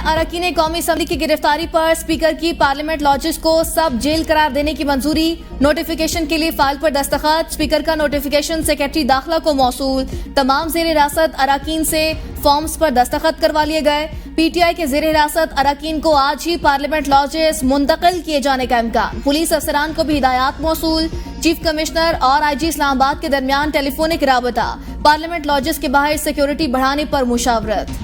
अरकान कौमी असम्बली की गिरफ्तारी पर स्पीकर की पार्लियामेंट लॉजेस को सब जेल करार देने की मंजूरी। नोटिफिकेशन के लिए फाइल पर दस्तखत। स्पीकर का नोटिफिकेशन सेक्रेटरी दाखिला को मौसूल। तमाम जेर हिरासत अरकान से फॉर्म्स पर दस्तखत करवा लिए गए। पीटीआई के जेर हिरासत अरकान को आज ही पार्लियामेंट लॉजेस मुंतकिल किए जाने का इम्कान। पुलिस अफसरान को भी हिदायत मौसूल। चीफ कमिश्नर और आईजी इस्लामाबाद के दरमियान टेलीफोनिक राबता। पार्लियामेंट लॉजेस के बाहर सिक्योरिटी बढ़ाने पर मुशावरत।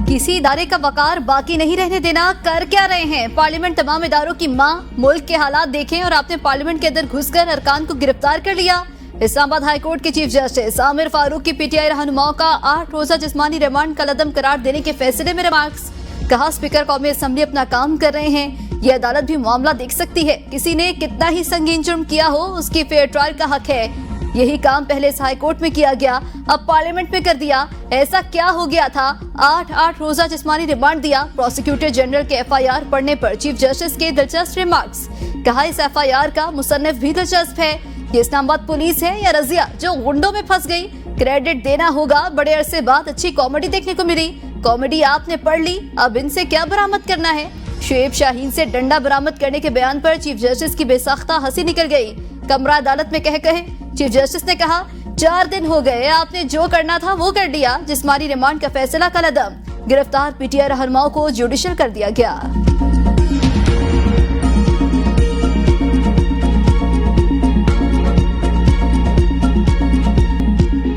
किसी इदारे का वकार बाकी नहीं रहने देना। कर क्या रहे हैं? पार्लियामेंट तमाम इदारों की मां। मुल्क के हालात देखें और आपने पार्लियामेंट के अंदर घुसकर अरकान को गिरफ्तार कर लिया। इस्लामाबाद हाई कोर्ट के चीफ जस्टिस आमिर फारूक की पीटीआई रहनुमाओं का 8 रोजा जिस्मानी रिमांड कलअदम करार देने के फैसले में रिमार्क्स। कहा, स्पीकर कौमी असम्बली अपना काम कर रहे हैं, ये अदालत भी मामला देख सकती है। किसी ने कितना ही संगीन जुर्म किया हो, उसकी फेयर ट्रायल का हक है। यही काम पहले इस हाई कोर्ट में किया गया, अब पार्लियामेंट में कर दिया। ऐसा क्या हो गया था? 8 रोजा जिस्मानी रिमांड दिया। प्रोसिक्यूटर जनरल के FIR पढ़ने पर चीफ जस्टिस के दिलचस्प रिमार्क्स। कहा, इस FIR का मुसन्निफ भी दिलचस्प है। ये इस्लामाबाद पुलिस है या रजिया जो गुंडों में फंस गई? क्रेडिट देना होगा। बड़े अरसे बाद अच्छी कॉमेडी देखने को मिली। कॉमेडी आपने पढ़ ली, अब इनसे क्या बरामद करना है? शुएब शाहीन से डंडा बरामद करने के बयान पर चीफ जस्टिस की बेसाख्ता हंसी निकल गई। कमरा अदालत में कहे चीफ जस्टिस ने कहा, 4 दिन हो गए, आपने जो करना था वो कर दिया। जिस्मानी रिमांड का फैसला कलअदम। गिरफ्तार पीटीआई रहनुमाओं को जुडिशल कर दिया गया।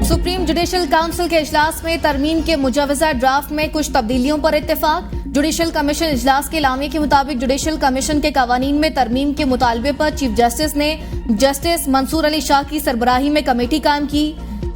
सुप्रीम जुडिशल काउंसिल के इजलास में तरमीम के मुजवजा ड्राफ्ट में कुछ तब्दीलियों पर इत्तेफाक। जुडिशल कमीशन इजलास के लामिये के मुताबिक जुडिशल कमीशन के कवानीन में तरमीम के मुतालबे पर चीफ जस्टिस ने जस्टिस मंसूर अली शाह की सरबराही में कमेटी कायम की।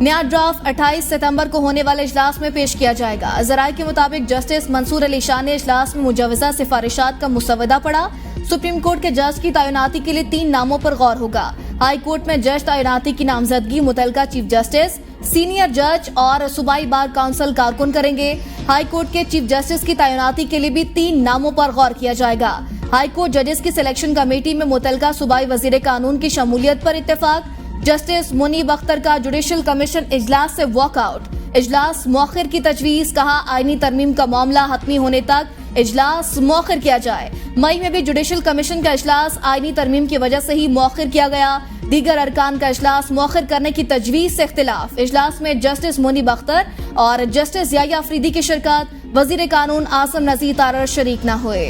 नया ड्राफ्ट 28 सितंबर को होने वाले इजलास में पेश किया जाएगा। जराये के मुताबिक जस्टिस मंसूर अली शाह ने इजलास में मुजवजा सिफारिशात का मुसवदा पढ़ा। सुप्रीम कोर्ट के जज की तैनाती के लिए 3 नामों पर गौर होगा। हाई कोर्ट में जज तैनाती की नामजदगी मुतलका चीफ जस्टिस, सीनियर जज और सूबाई बार काउंसिल कारकुन करेंगे। हाई कोर्ट के चीफ जस्टिस की तैनाती के लिए भी 3 नामों पर गौर किया जाएगा। हाई कोर्ट जजेस की सिलेक्शन कमेटी में मुतलका सूबाई वजीर कानून की शमूलियत पर इत्तेफाक। जस्टिस मुनीब अख्तर का जुडिशल कमीशन इजलास से वॉकआउट। इजलास मौखिर की तजवीज। कहा, आईनी तरमीम का मामला हतमी होने तक इजलास मौखिर किया जाए। मई में भी जुडिशल कमीशन का इजलास आईनी तरमीम की वजह से ही मौखिर किया गया। दीगर अरकान का इजलास मौखिर करने की तजवीज से इख्तिलाफ। इजलास में जस्टिस मुनीब अख्तर और जस्टिस याया अफरीदी की शिरकत। वजीर कानून आसम नजीर तारर शरीक न हुए।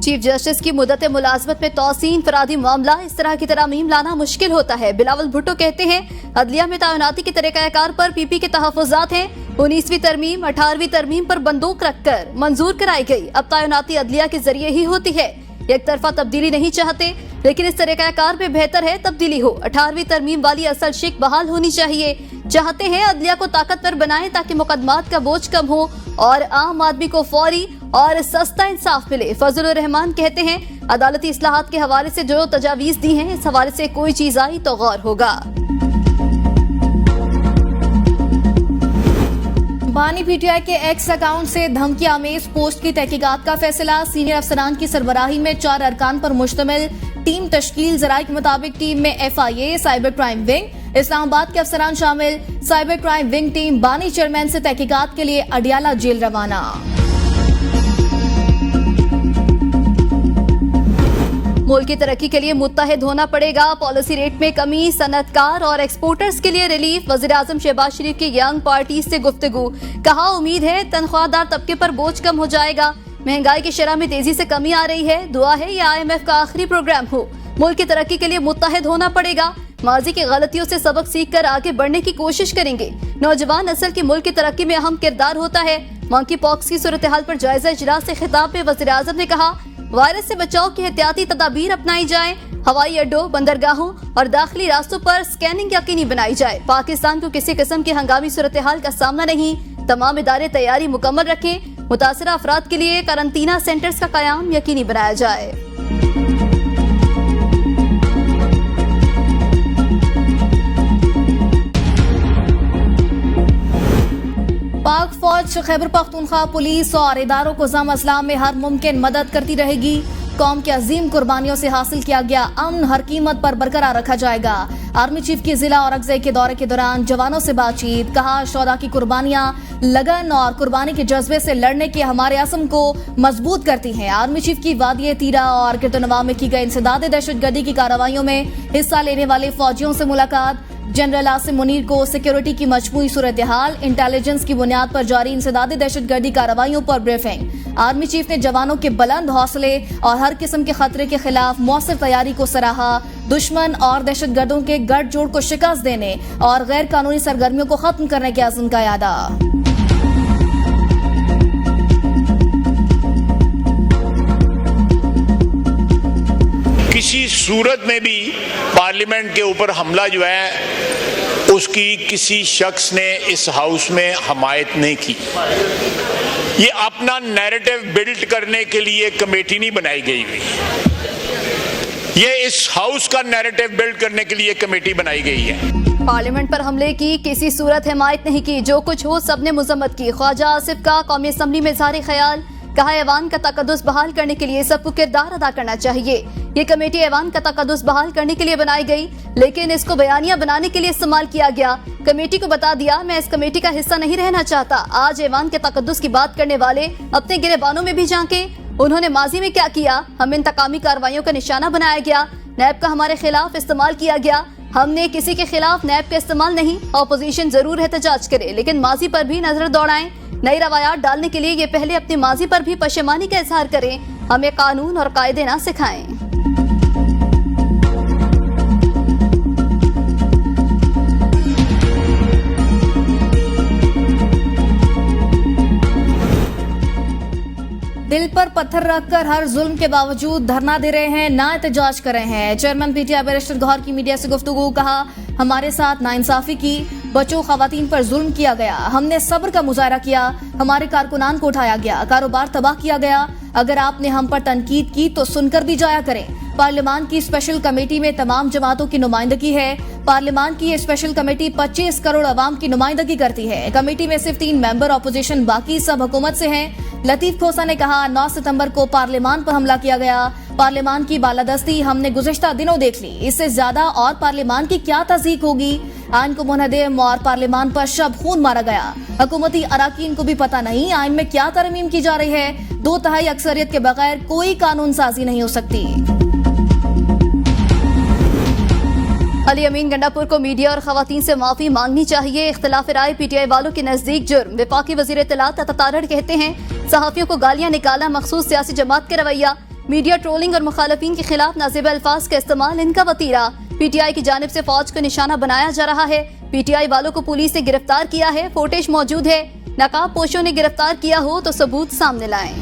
चीफ जस्टिस की मुद्दत मुलाजमत में तौसीन इनफरादी मामला। इस तरह की तरमीम लाना मुश्किल होता है। बिलावल भुट्टो कहते हैं, अदलिया में तैनाती के तरीकाकार पर PP के तहफ़्फ़ुज़ात हैं। 19वीं तरमीम 18वीं तरमीम पर बंदूक रखकर मंजूर कराई गई। अब तैनाती अदलिया के जरिए ही होती है। एक तरफा तब्दीली नहीं चाहते, लेकिन इस तरीकाकार में बेहतर है तब्दीली हो। 18वीं तरमीम वाली असल शिक बहाल होनी चाहिए। चाहते हैं अदलिया को ताकतवर बनाएं ताकि मुकदमात का बोझ कम हो और आम आदमी को फौरी और सस्ता इंसाफ मिले। फजलुर रहमान कहते हैं, अदालती इस्लाहात के हवाले से जो तजावीज दी हैं, इस हवाले से कोई चीज आई तो गौर होगा। बानी पीटीआई के एक्स अकाउंट से धमकी आमेज पोस्ट की तहकीकात का फैसला। सीनियर अफसरान की सरबराही में 4 अरकान पर मुश्तमिल टीम तश्कील। जराये के मुताबिक टीम में FIA, cyber crime wing, Islamabad के अफसरान शामिल। साइबर क्राइम विंग टीम बानी चेयरमैन से तहकीकात के लिए अडियाला जेल रवाना। मुल्क की तरक्की के लिए मुत्तहिद होना पड़ेगा। पॉलिसी रेट में कमी, सनतकार और एक्सपोर्टर्स के लिए रिलीफ। वज़ीर आज़म शहबाज शरीफ की यंग पार्टीज से गुफ्तगू। कहा, उम्मीद है तनख्वाहदार तबके पर बोझ कम हो जाएगा। महंगाई की शरह में तेजी से कमी आ रही है। दुआ है ये IMF का आखिरी प्रोग्राम हो। मुल्क की तरक्की के लिए मुत्तहिद होना पड़ेगा। माजी की गलतियों से सबक सीख कर आगे बढ़ने की कोशिश करेंगे। नौजवान नस्ल की मुल्क की तरक्की में अहम किरदार होता है। मंकी पॉक्स की सूरत हाल पर जायजा इजलास से खिताब में वज़ीर आज़म ने कहा, वायरस से बचाव की एहतियाती तदाबीर अपनाई जाए। हवाई अड्डों, बंदरगाहों और दाखिली रास्तों पर स्कैनिंग यकीनी बनाई जाए। पाकिस्तान को किसी किस्म की हंगामी सूरत हाल का सामना नहीं। तमाम इदारे तैयारी मुकम्मल रखें। मुतासरा अफराद के लिए करंतना सेंटर्स का कयाम यकीनी बनाया जाए। पाक फौज खैबर पख्तूनख्वा पुलिस और इदारों को ज़म असलाम में हर मुमकिन मदद करती रहेगी। कौम की अजीम कुर्बानियों से हासिल किया गया अमन हर कीमत पर बरकरार रखा जाएगा। आर्मी चीफ की जिला और अगजे के दौरे के दौरान जवानों से बातचीत, कहा शौदा की कुर्बानियां लगन और कुर्बानी के जज्बे से लड़ने के हमारे असम को मजबूत करती हैं। आर्मी चीफ की वादिये तीरा और किर्तनवा में की गई इंसदाद दहशतगर्दी की कार्रवाइयों में हिस्सा लेने वाले फौजियों से मुलाकात, जनरल आसिम मुनीर को सिक्योरिटी की मजमूई सूरत हाल, इंटेलिजेंस की बुनियाद पर जारी इंसदादी दहशतगर्दी कार्रवाइयों पर ब्रीफिंग। आर्मी चीफ ने जवानों के बुलंद हौसले और हर किस्म के खतरे के खिलाफ मौसर तैयारी को सराहा। दुश्मन और दहशतगर्दों के गठजोड़ को शिकस्त देने और गैर कानूनी सरगर्मियों को खत्म करने के अज़्म का यादा। किसी सूरत में भी पार्लियामेंट के ऊपर हमला जो है उसकी किसी शख्स ने इस हाउस में हमायत नहीं की। ये अपना नैरेटिव बिल्ड करने के लिए कमेटी नहीं बनाई गई हुई, ये इस हाउस का नैरेटिव बिल्ड करने के लिए कमेटी बनाई गई है। पार्लियामेंट पर हमले की किसी सूरत हिमायत नहीं की, जो कुछ हो सबने मुजम्मत की। ख्वाजा आसिफ का कौमी असम्बली में इज़हार ख्याल, कहा ऐवान का तकद्दुस बहाल करने के लिए सबको किरदार अदा करना चाहिए। ये कमेटी ऐवान का तकद्दुस बहाल करने के लिए बनाई गई, लेकिन इसको बयानिया बनाने के लिए इस्तेमाल किया गया। कमेटी को बता दिया मैं इस कमेटी का हिस्सा नहीं रहना चाहता। आज ऐवान के तकद्दुस की बात करने वाले अपने गिरेबानों में भी झांके, उन्होंने माजी में क्या किया, हमें इंतकामी कार्रवाइयों का निशाना बनाया गया, नैब का हमारे खिलाफ इस्तेमाल किया गया। हमने किसी के खिलाफ नैब का इस्तेमाल नहीं, ऑपोजिशन जरूर एहतजाज करे लेकिन माजी पर भी नजर दौड़ाएं। नई रवायात डालने के लिए ये पहले अपने माजी पर भी पशेमानी का इजहार करें, हमें कानून और कायदे ना सिखाएं। दिल पर पत्थर रखकर हर जुल्म के बावजूद धरना दे रहे हैं, ना एहतजाज कर रहे हैं। चेयरमैन पीटीआई बैरिस्टर गौहर की मीडिया से गुफ्तगू, कहा हमारे साथ नाइंसाफी की, बच्चों खवातीन पर जुल्म किया गया, हमने सब्र का मुजाहरा किया, हमारे कारकुनान को उठाया गया, कारोबार तबाह किया गया। अगर आपने हम पर तनकीद की तो सुनकर भी जाया करें। पार्लियामान की स्पेशल कमेटी में तमाम जमातों की नुमाइंदगी है। पार्लियामान की ये स्पेशल कमेटी 25 करोड़ अवाम की नुमाइंदगी करती है। कमेटी में सिर्फ 3 मेंबर ऑपोजिशन, बाकी सब हुकूमत से हैं। लतीफ खोसा ने कहा 9 सितंबर को पार्लियामान पर हमला किया गया, पार्लियामान की बालादस्ती हमने गुज़िश्ता दिनों देख ली, इससे ज्यादा और पार्लियामान की क्या तज़ीक होगी। आइन को मुनहदम और पार्लियामान पर शब खून मारा गया। हुकूमती अराकीन को भी पता नहीं आइन में क्या तरमीम की जा रही है। 2/3 अक्सरियत के बगैर कोई कानून साजी नहीं हो सकती। अली अमीन गंडापुर को मीडिया और खवातीन से माफी मांगनी चाहिए। इख्तिलाफ राय पीटीआई वालों के नजदीक जुर्म। वफाकी वजीर इत्तलात अतातारड़ कहते हैं सहाफियों को गालियां निकाला मखसूस सियासी जमात का रवैया। मीडिया ट्रोलिंग और मुखालफिन के खिलाफ नाज़िब अल्फाज का इस्तेमाल इनका वतीरा। पीटीआई की जानिब से फौज को निशाना बनाया जा रहा है। पीटीआई वालों को पुलिस ने गिरफ्तार किया है, फुटेज मौजूद है। नकाब पोशों ने गिरफ्तार किया हो तो सबूत सामने लाएं।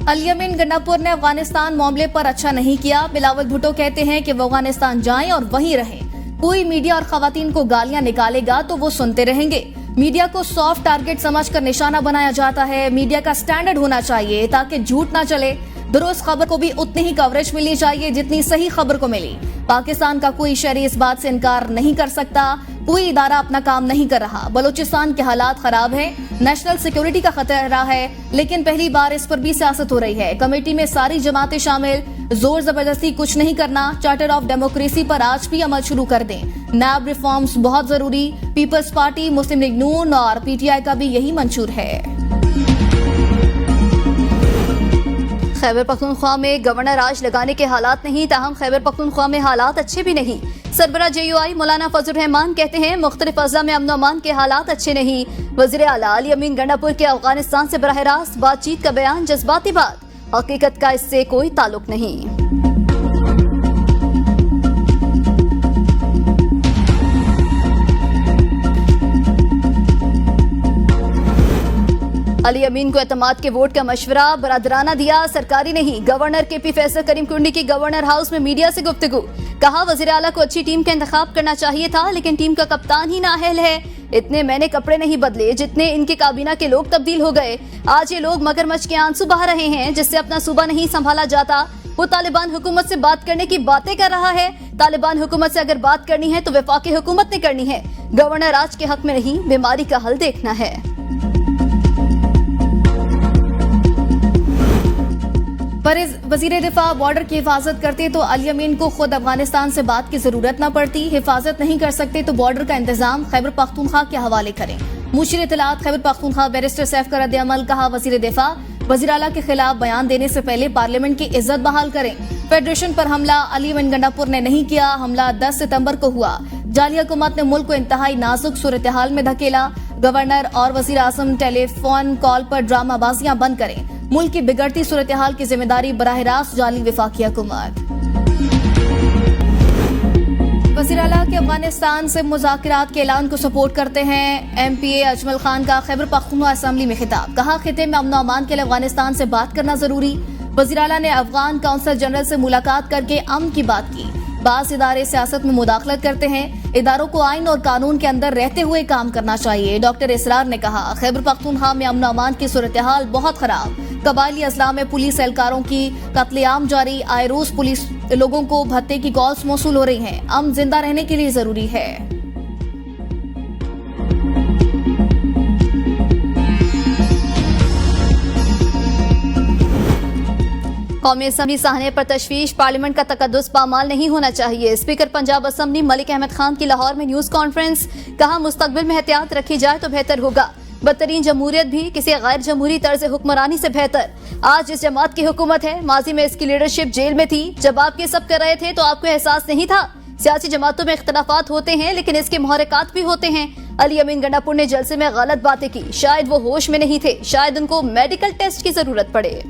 अली अमीन गंडापुर ने अफगानिस्तान मामले पर अच्छा नहीं किया। बिलावल भुट्टो कहते हैं कि वो अफगानिस्तान जाएं और वहीं रहें। कोई मीडिया और खवातीन को गालियां निकालेगा तो वो सुनते रहेंगे। मीडिया को सॉफ्ट टारगेट समझकर निशाना बनाया जाता है। मीडिया का स्टैंडर्ड होना चाहिए ताकि झूठ ना चले। दुरुस्त खबर को भी उतनी ही कवरेज मिलनी चाहिए जितनी सही खबर को मिली। पाकिस्तान का कोई शहरी इस बात से इनकार नहीं कर सकता, कोई इदारा अपना काम नहीं कर रहा। बलूचिस्तान के हालात खराब हैं, नेशनल सिक्योरिटी का खतरा है, लेकिन पहली बार इस पर भी सियासत हो रही है। कमेटी में सारी जमातें शामिल, जोर जबरदस्ती कुछ नहीं करना। चार्टर ऑफ डेमोक्रेसी पर आज भी अमल शुरू कर दें। नैब रिफॉर्म्स बहुत जरूरी। पीपल्स पार्टी, मुस्लिम लीग नून और पीटीआई का भी यही मंशूर है। खैबर पख्तूनख्वा में गवर्नर राज लगाने के हालात नहीं, ताहम खैबर पख्तूनख्वा में हालात अच्छे भी नहीं। सरबरा JUI मौलाना फजल रहमान कहते हैं मुख्तलिफ अज़ला में अमन अमान के हालात अच्छे नहीं। वज़ीर आला अली अमीन गंडापुर के अफगानिस्तान से बराह रास्त बातचीत का बयान जज्बाती बात, हकीकत का इससे कोई ताल्लुक नहीं। अली अमीन को एतमाद के वोट का मशवरा बरादराना दिया, सरकारी नहीं। गवर्नर KP फैसल करीम कुंडी की गवर्नर हाउस में मीडिया से गुफ्तगू, कहा वज़ीर आला को अच्छी टीम का इंतखाब करना चाहिए था, लेकिन टीम का कप्तान ही नाअहल है। इतने मैंने कपड़े नहीं बदले जितने इनके काबीना के लोग तब्दील हो गए। आज ये लोग मगरमच्छ के आंसू बहा रहे हैं जिससे अपना सूबा नहीं संभाला जाता। वो तालिबान हुकूमत से बात करने की बातें कर रहा है। तालिबान हुकूमत से अगर बात करनी है तो वफाकी हुकूमत ने करनी है। गवर्नर राज के हक में नहीं, बीमारी का हल देखना है। वजीर दिफा बॉर्डर की हिफाजत करते तो अली अमीन को खुद अफगानिस्तान से बात की जरूरत न पड़ती। हिफाजत नहीं कर सकते तो बॉर्डर का इंतजाम खैबर पख्तूनख्वा के हवाले करें। मुशीर इत्तलात खैबर पख्तूनख्वा बैरिस्टर सैफ का रद्द-ए-अमल। कहा, वजीर दिफा वजीर आला के खिलाफ बयान देने से पहले पार्लियामेंट की इज्जत बहाल करें। फेडरेशन पर हमला अली अमीन गंडापुर ने नहीं किया। हमला 10 सितंबर को हुआ। जाली हुकूमत ने मुल्क को इंतहाई नाजुक सूरत हाल में धकेला। गवर्नर और वजीर आजम टेलीफोन कॉल पर ड्रामाबाजियां बंद करें। मुल्क की बिगड़ती सूरत हाल की जिम्मेदारी बराह रास्त जाली वफाकी हुकूमत। वज़ीर आला के अफगानिस्तान से मुज़ाकरात के ऐलान को सपोर्ट करते हैं। MPA अजमल खान का खैबर पख्तूनख्वा असेंबली में खिताब। कहा, खिते में अमन अमान के लिए अफगानिस्तान से बात करना जरूरी। वज़ीर आला ने अफगान काउंसिल जनरल से मुलाकात करके अमन की बात की। बाज़ इदारे सियासत में मुदाखलत करते हैं। इदारों को आइन और कानून के अंदर रहते हुए काम करना चाहिए। डॉक्टर इसरार ने कहा, खैबर पख्तूनख्वा में अमन अमान की सूरत हाल बहुत खराब। कबायली अजला में पुलिस एहलकारों की कत्लेआम जारी। आए रोज पुलिस लोगों को भत्ते की कॉल्स मौसूल हो रही हैं। अमन जिंदा रहने के लिए जरूरी है। कौमी असम्बली सहाने पर तशवीश। पार्लियामेंट का तकद्दुस पामाल नहीं होना चाहिए। स्पीकर पंजाब असम्बली मलिक अहमद खान की लाहौर में न्यूज कॉन्फ्रेंस। कहा, मुस्तकबिल में एहतियात रखी जाए तो बेहतर होगा। बदतरीन जमहूरियत भी किसी गैर जमहूरी तर्ज हुक्मरानी से बेहतर। आज इस जमात की हुकूमत है, माजी में इसकी लीडरशिप जेल में थी। जब आप ये सब कर रहे थे तो आपको एहसास नहीं था। सियासी जमातों में इख्तलाफात होते हैं लेकिन इसके मुहर्रिकात भी होते हैं। अली अमीन गंडापुर ने जलसे में गलत बातें की। शायद वो होश में नहीं थे, शायद उनको मेडिकल टेस्ट की जरूरत पड़े।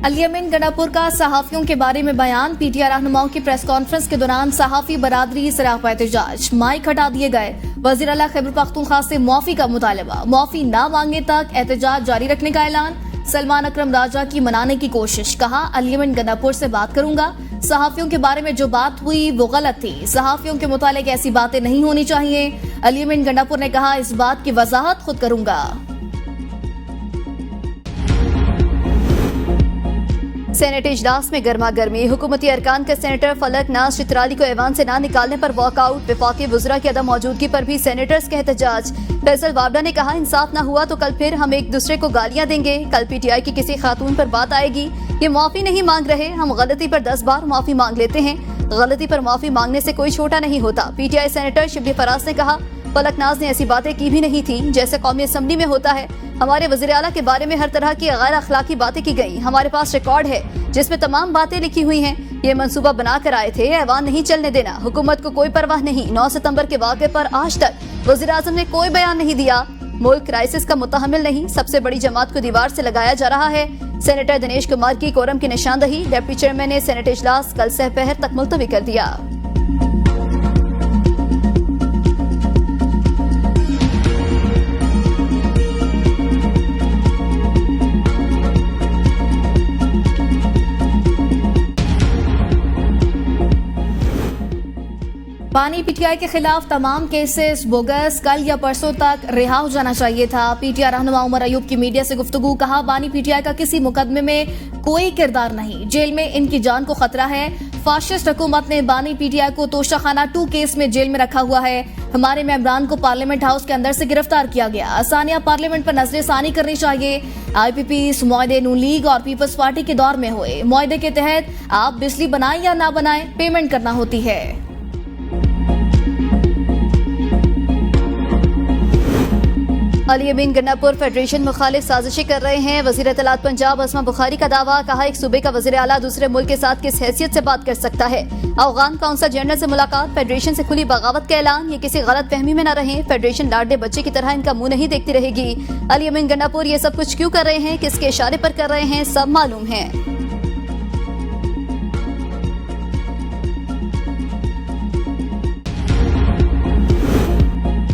अली अमीन गंडापुर का सहाफियों के बारे में बयान। PTI रहनुमाओं की प्रेस कॉन्फ्रेंस के दौरान सहाफी बरादरी सरापा एहतजाज। माइक हटा दिए गए। वज़ीर आला खैबर पख्तूनख्वा से मुआफी का मुतालबा। मुआफी न मांगे तक एहतजाज जारी रखने का ऐलान। सलमान अकरम राजा की मनाने की कोशिश। कहा, अली अमीन गंडापुर से बात करूंगा। सहाफियों के बारे में जो बात हुई वो गलत थी। सहाफियों के मुतालिक ऐसी बातें नहीं होनी चाहिए। अली अमीन गंडापुर ने कहा, इस बात की वजाहत खुद करूंगा। सेनेट इजलास में गर्मा गर्मी। हुकूमती अरकान के सेनेटर फलक नाज चित्राली को ऐवान से ना निकालने पर वॉकआउट। वफाकी वज़रा की अदम मौजूदगी पर भी सेनेटर्स के एहतजाज। फैसल वाबडा ने कहा, इंसाफ ना हुआ तो कल फिर हम एक दूसरे को गालियां देंगे। कल PTI की किसी खातून पर बात आएगी। ये माफी नहीं मांग रहे, हम गलती पर 10 बार माफी मांग लेते हैं। गलती पर माफी मांगने से कोई छोटा नहीं होता। PTI सेनेटर शिबली फराज ने कहा, फलक नाज ने ऐसी बातें की भी नहीं थी जैसे कौमी असम्बली में होता है। हमारे वज़ीर आला के बारे में हर तरह की गैर अखलाकी बातें की गई। हमारे पास रिकॉर्ड है जिसमें तमाम बातें लिखी हुई हैं। ये मंसूबा बना कर आए थे, ऐवान नहीं चलने देना। हुकूमत को कोई परवाह नहीं। 9 सितंबर के वाक़े पर आज तक वज़ीर आज़म ने कोई बयान नहीं दिया। मुल्क क्राइसिस का मुतहमिल नहीं। सबसे बड़ी जमात को दीवार से लगाया जा रहा है। सेनेटर दिनेश कुमार की कोरम की निशानदही। डिप्टी चेयरमैन ने सेनेट इजलास कल सहपहर तक मुलतवी कर दिया। बानी PTI के खिलाफ तमाम केसेस बोगस। कल या परसों तक रिहा हो जाना चाहिए था। PTI रहनुमा उमर अयूब की मीडिया से गुफ्तगू। कहा, बानी PTI का किसी मुकदमे में कोई किरदार नहीं। जेल में इनकी जान को खतरा है। फाशिस्ट हुकूमत ने बानी PTI को तोशाखाना 2 केस में जेल में रखा हुआ है। हमारे मेंबरान को पार्लियामेंट हाउस के अंदर से गिरफ्तार किया गया। आसानियां पार्लियामेंट पर नजरसानी करनी चाहिए। IPP मुआहदे नून लीग और पीपल्स पार्टी के दौर में हुए। मुआहदे के तहत आप बिजली बनाएं या ना बनाएं, पेमेंट करना होती है। अली अमीन गंडापुर फेडरेशन मुखालिफ साजिशें कर रहे हैं। वज़ीर इत्तलात पंजाब असमा बुखारी का दावा। कहा, एक सूबे का वज़ीर आला दूसरे मुल्क के साथ किस हैसियत से बात कर सकता है। अफगान काउंसिल जनरल से मुलाकात। फेडरेशन से खुली बगावत का ऐलान। ये किसी गलत फहमी में न रहे। फेडरेशन लाडले बच्चे की तरह इनका मुंह नहीं देखती रहेगी। अली अमीन गंडापुर ये सब कुछ क्यों कर रहे हैं, किसके इशारे पर कर रहे हैं, सब मालूम है।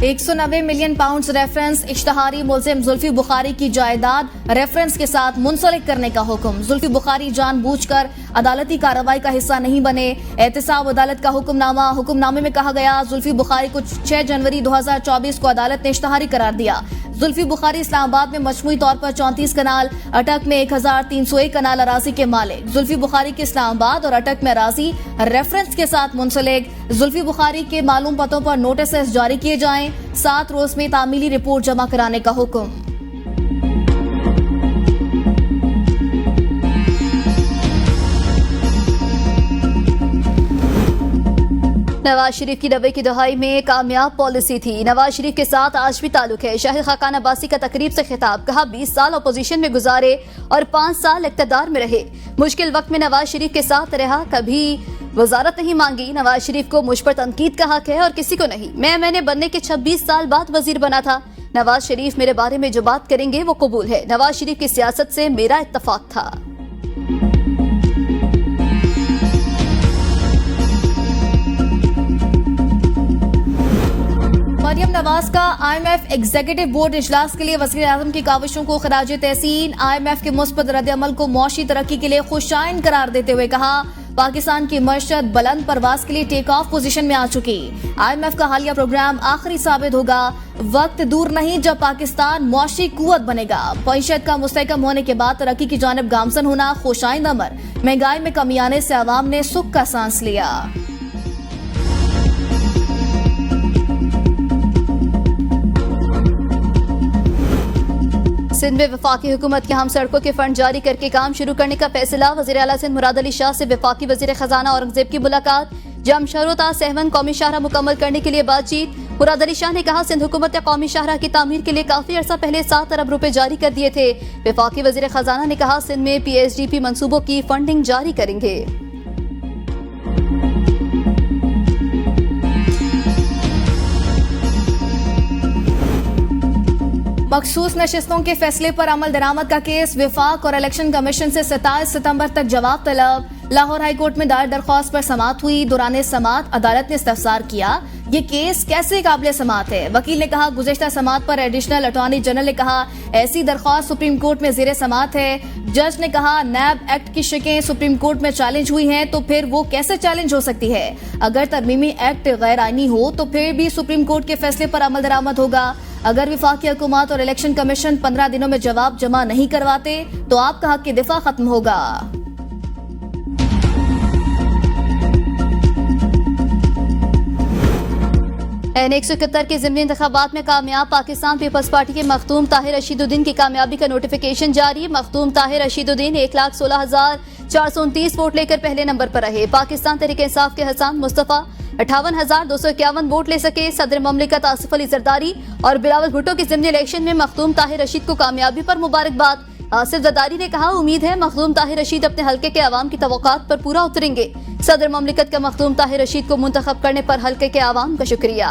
190 मिलियन पाउंड रेफरेंस। इश्तहारी मुल्जिम जुल्फी बुखारी की जायदाद रेफरेंस के साथ मुंसलिक करने का हुक्म। जुल्फी बुखारी जानबूझकर अदालती कार्रवाई का हिस्सा नहीं बने। एहतसाब अदालत का हुक्मनामा। हुक्मनामे में कहा गया, जुल्फी बुखारी को 6 जनवरी 2024 को अदालत ने इश्तहारी करार दिया। जुल्फी बुखारी इस्लामाबाद में मजमूई तौर पर 34 कनाल, अटक में 1301 कनाल अराजी के मालिक। जुल्फी बुखारी के इस्लामाबाद और अटक में अराजी रेफरेंस के साथ मुंसलिक। जुल्फी बुखारी के मालूम पतों पर नोटिस जारी किए जाएं। 7 रोज में तामीली रिपोर्ट जमा कराने का हुक्म। नवाज शरीफ की 90 की दहाई में कामयाब पॉलिसी थी। नवाज शरीफ के साथ आज भी ताल्लुक है। शाहिद खाकान अब्बासी का तकरीब से खिताब, कहा 20 साल अपोजिशन में गुजारे और 5 साल इक्तदार में रहे। मुश्किल वक्त में नवाज शरीफ के साथ रहा, कभी वजारत नहीं मांगी। नवाज शरीफ को मुझ पर तनकीद का हक है और किसी को नहीं। मैं बनने के 26 साल बाद वजीर बना था। नवाज शरीफ मेरे बारे में जो बात करेंगे वो कबूल है। नवाज शरीफ की सियासत से मेरा इत्तफाक था। मरियम नवाज का IMF एग्जीक्यूटिव बोर्ड इजलास के लिए वज़ीर आज़म की काविशों को खराज तहसीन। IMF के मुस्बत रद्द-ए-अमल को मौशी तरक्की के लिए खुशाइन करार देते हुए कहा, पाकिस्तान की मशरत बुलंद परवाज के लिए टेक ऑफ पोजीशन में आ चुकी। IMF का हालिया प्रोग्राम आखिरी साबित होगा। वक्त दूर नहीं जब पाकिस्तान मौशी कुव्वत बनेगा। मईशत का मुस्तहकम होने के बाद तरक्की की जानिब गामजन होना खुशाइन अमर। महंगाई में कमी आने से आवाम ने सुख का सांस लिया। सिंध में वफाकी हुकूमत के हम सड़कों के फंड जारी करके काम शुरू करने का फैसला। वज़ीर आला सिंध मुराद अली शाह से वफाकी वज़ीर खजाना औरंगजेब की मुलाकात। जमशरोता सहवन कौमी शाहरा मुकम्मल करने के लिए बातचीत। मुराद अली शाह ने कहा, सिंध हुकूमत ने कौमी शाहरा की तामीर के लिए काफी अरसा पहले 7 अरब रुपए जारी कर दिए थे। वफाकी वज़ीर खजाना ने कहा, सिंध में PSDP मंसूबों की फंडिंग जारी करेंगे। मखसूस नशिस्तों के फैसले पर अमल दरामद का केस। विफाक और इलेक्शन कमीशन से 27 सितंबर तक जवाब तलब। लाहौर हाई कोर्ट में दायर दरख्वास्त पर समाअत हुई। दौरान समाअत अदालत ने इस्तफसार किया, ये केस कैसे काबिल समाअत है। वकील ने कहा, गुज़िश्ता समाअत पर एडिशनल अटॉर्नी जनरल ने कहा, ऐसी दरख्वास्त सुप्रीम कोर्ट में ज़ेरे समाअत है। जज ने कहा, नैब एक्ट की शिकें सुप्रीम कोर्ट में चैलेंज हुई हैं तो फिर वो कैसे चैलेंज हो सकती है। अगर तरमीमी एक्ट गैर आईनी हो तो फिर भी सुप्रीम कोर्ट के फैसले पर अमल दरामद होगा। अगर विफाकी हुकूमत और इलेक्शन कमीशन 15 दिनों में जवाब जमा नहीं करवाते तो आपका हक की दिफा खत्म होगा। N171 के ज़िमनी इंतखाबात में कामयाब। पाकिस्तान पीपल्स पार्टी के मखदूम ताहिर रशीदुद्दीन की कामयाबी का नोटिफिकेशन जारी। मखदूम ताहिर रशीदुद्दीन 1,16,429 वोट लेकर पहले नंबर पर रहे। पाकिस्तान तहरीक इंसाफ के हसन मुस्तफा 58,251 वोट ले सके। सदर ममलिकत आसिफ अली जरदारी और बिलावल भुट्टो के ज़िमनी इलेक्शन में मखदूम ताहिर रशीद को कामयाबी पर मुबारकबाद। आसिफ जरदारी ने कहा, उम्मीद है मखदूम ताहिर रशीद अपने हल्के के अवाम की तवक्कात पर पूरा उतरेंगे। सदर ममलिकत का मखदूम ताहिर रशीद को मुंतखब करने पर हल्के के अवाम का शुक्रिया।